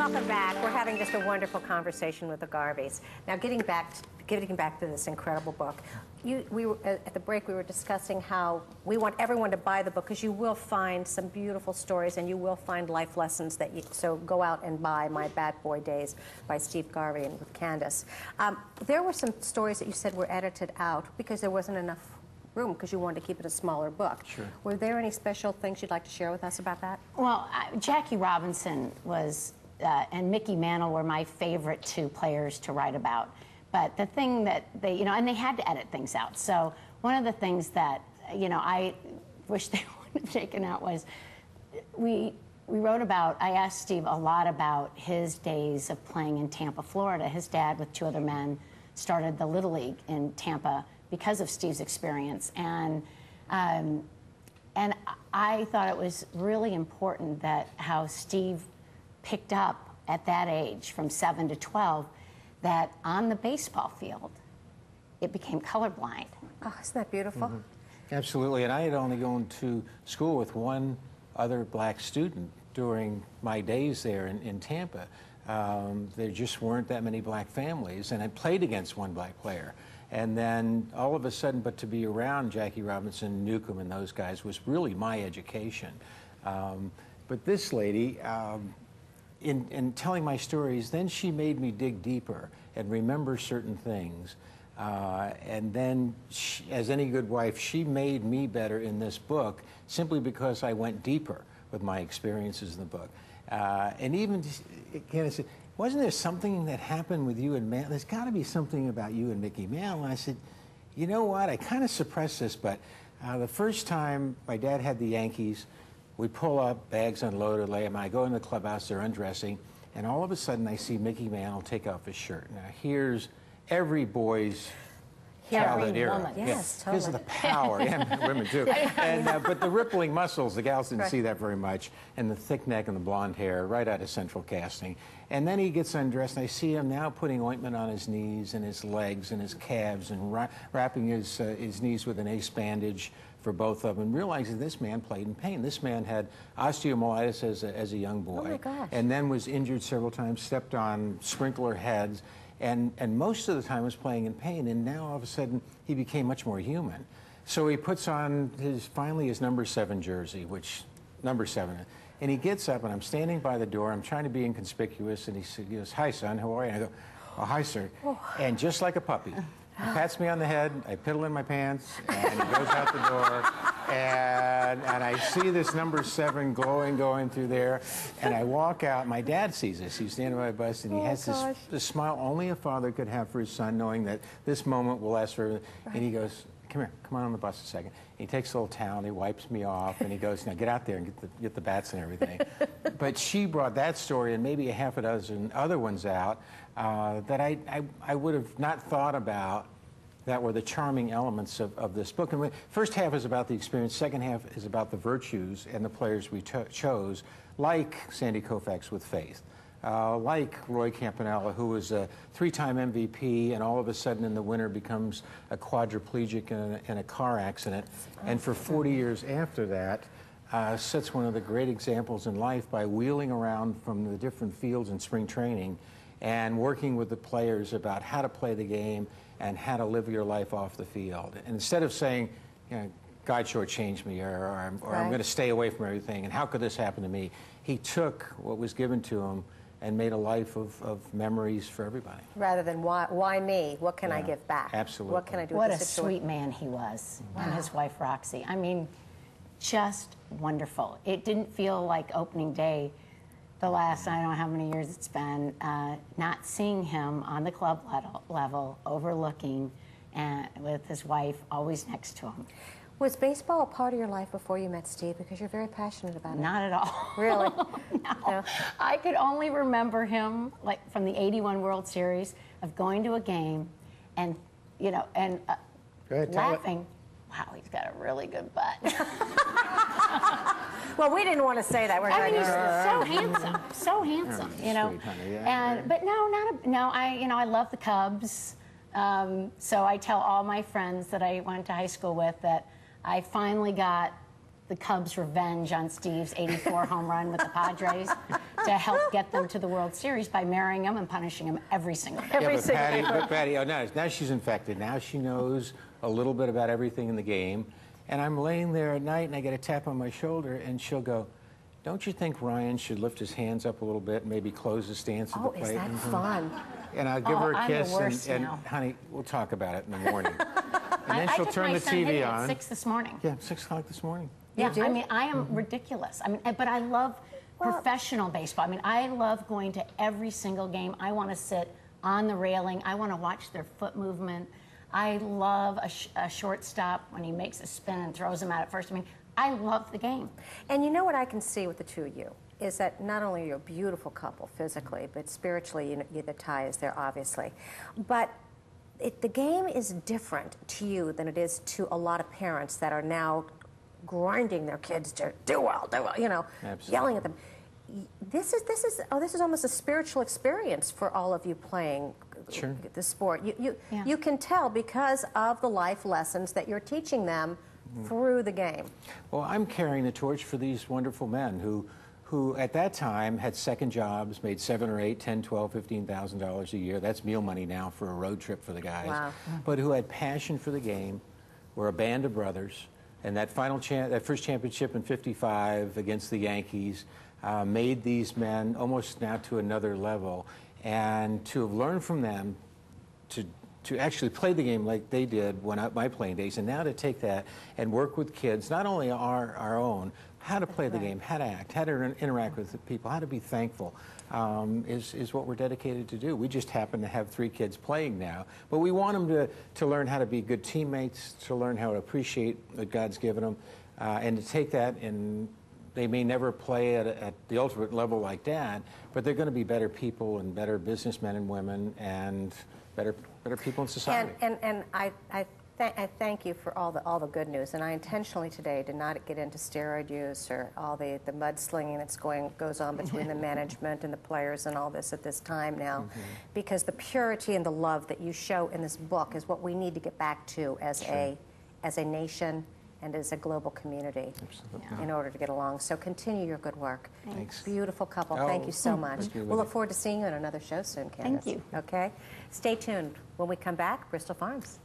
welcome back. We're having just a wonderful conversation with the Garveys. Now, getting back to this incredible book, we were, at the break, we were discussing how we want everyone to buy the book because you will find some beautiful stories and you will find life lessons that you, so go out and buy My Bad Boy Days by Steve Garvey and with Candice. There were some stories that you said were edited out because there wasn't enough room because you wanted to keep it a smaller book. Sure. Were there any special things you'd like to share with us about that? Well, Jackie Robinson was, and Mickey Mantle were my favorite two players to write about. But the thing that they, you know, and they had to edit things out. So one of the things that, you know, I wish they would have taken out was we wrote about, I asked Steve a lot about his days of playing in Tampa, Florida. His dad, with two other men, started the Little League in Tampa because of Steve's experience. And I thought it was really important that how Steve picked up at that age, from 7 to 12, that on the baseball field, it became colorblind. Oh, isn't that beautiful? Mm-hmm. Absolutely, and I had only gone to school with one other black student during my days there in Tampa. There just weren't that many black families, and I played against one black player. And then all of a sudden, but to be around Jackie Robinson, Newcomb, and those guys was really my education. But this lady, in telling my stories, then she made me dig deeper and remember certain things. And then, as any good wife, she made me better in this book simply because I went deeper with my experiences in the book. And even, Candice said, wasn't there something that happened with you and Mantle? There's got to be something about you and Mickey Mantle. And I said, you know what, I kind of suppressed this, but the first time my dad had the Yankees, we pull up, bags unloaded, lay them. I go in the clubhouse, they're undressing, and all of a sudden I see Mickey Mantle take off his shirt. Now here's every boy's childhood era. Woman. Yes, totally. Because of the power, and women too. And, but the rippling muscles, the gals didn't see that very much, and the thick neck and the blonde hair, right out of central casting. And then he gets undressed, and I see him now putting ointment on his knees and his legs and his calves and wrapping his knees with an ace bandage for both of them, realizing this man played in pain. This man had osteomyelitis as a young boy. Oh my gosh. And then was injured several times, stepped on sprinkler heads, and most of the time was playing in pain, and now all of a sudden he became much more human. So he puts on finally his number 7 jersey, which, number 7, and he gets up, and I'm standing by the door, I'm trying to be inconspicuous, and he goes, "Hi, son, how are you?" And I go, "Oh, hi, sir." Oh. And just like a puppy, he pats me on the head, I piddle in my pants, and he goes out the door, and I see this number 7 glowing going through there, and I walk out. My dad sees this. He's standing by my bus, and he has this smile only a father could have for his son, knowing that this moment will last forever. And he goes, "Come here, come on the bus a second." He takes a little towel, and he wipes me off, and he goes, "Now get out there and get the bats and everything." But she brought that story and maybe a half a dozen other ones out that I would have not thought about, that were the charming elements of this book. And the first half is about the experience, second half is about the virtues and the players we chose, like Sandy Koufax with Faith, like Roy Campanella, who was a 3-time MVP and all of a sudden in the winter becomes a quadriplegic in a car accident. And for 40 years after that, sets one of the great examples in life by wheeling around from the different fields in spring training and working with the players about how to play the game and how to live your life off the field. And instead of saying, you know, God shortchanged me, or I'm going to stay away from everything, and how could this happen to me? He took what was given to him and made a life of memories for everybody. Rather than why me? What can I give back? Absolutely. What can I do? What with a sweet man he was, and his wife Roxy. I mean, just wonderful. It didn't feel like opening day the last, I don't know how many years it's been, not seeing him on the club level overlooking, and with his wife always next to him. Was baseball a part of your life before you met Steve? Because you're very passionate about it. Not at all. Really? No. I could only remember him like from the '81 World Series of going to a game and, you know, and laughing. Wow, he's got a really good butt. Well, we didn't want to say that. I mean, he's so handsome, so handsome, you know. Sweet, honey, yeah, And but no, I love the Cubs. So I tell all my friends that I went to high school with that I finally got the Cubs' revenge on Steve's '84 home run with the Padres to help get them to the World Series by marrying him and punishing him every single day. Every Yeah, single but Patty, oh, now she's infected. Now she knows a little bit about everything in the game. And I'm laying there at night, and I get a tap on my shoulder, and she'll go, "Don't you think Ryan should lift his hands up a little bit and maybe close his stance at the Oh, plate?" is that fun? And I'll give her a I'm the kiss, worst and now. honey, we'll talk about it in the morning. And then I she'll took turn my the son hitting TV at on. 6 this morning. Yeah, 6 o'clock this morning. Yeah, do? I mean, I am ridiculous. I mean, but I love professional baseball. I mean, I love going to every single game. I want to sit on the railing. I want to watch their foot movement. I love a shortstop when he makes a spin and throws him out at first. I mean, I love the game. And you know what I can see with the two of you is that not only are you a beautiful couple physically, but spiritually, you know, the tie is there, obviously. But the game is different to you than it is to a lot of parents that are now grinding their kids to do well, you know, Absolutely. yelling at them. This is almost a spiritual experience for all of you playing Sure. the sport. You Yeah. can tell because of the life lessons that you're teaching them through the game. Well, I'm carrying the torch for these wonderful men who at that time had second jobs, made $7,000 or $8,000, $10,000, $12,000, $15,000 a year. That's meal money now for a road trip for the guys. Wow. But who had passion for the game, were a band of brothers, and that first championship in '55 against the Yankees made these men almost now to another level, and to have learned from them to actually play the game like they did my playing days, and now to take that and work with kids, not only our own, how to play the game, how to act, how to interact with the people, how to be thankful, is what we're dedicated to do. We just happen to have 3 kids playing now, but we want them to learn how to be good teammates, to learn how to appreciate what God's given them, and to take that, and they may never play at the ultimate level like Dad, but they're going to be better people and better businessmen and women and better people in society. And I thank you for all the good news. And I intentionally today did not get into steroid use or all the mudslinging that's goes on between the management and the players and all this at this time now, because the purity and the love that you show in this book is what we need to get back to as a nation and as a global community. Absolutely. In order to get along. So continue your good work. Thanks. Beautiful couple. Oh, Thank you so much. thank you, We'll look Lydia. forward to seeing you in another show soon, Candice. Thank you. Okay? Stay tuned. When we come back, Bristol Farms.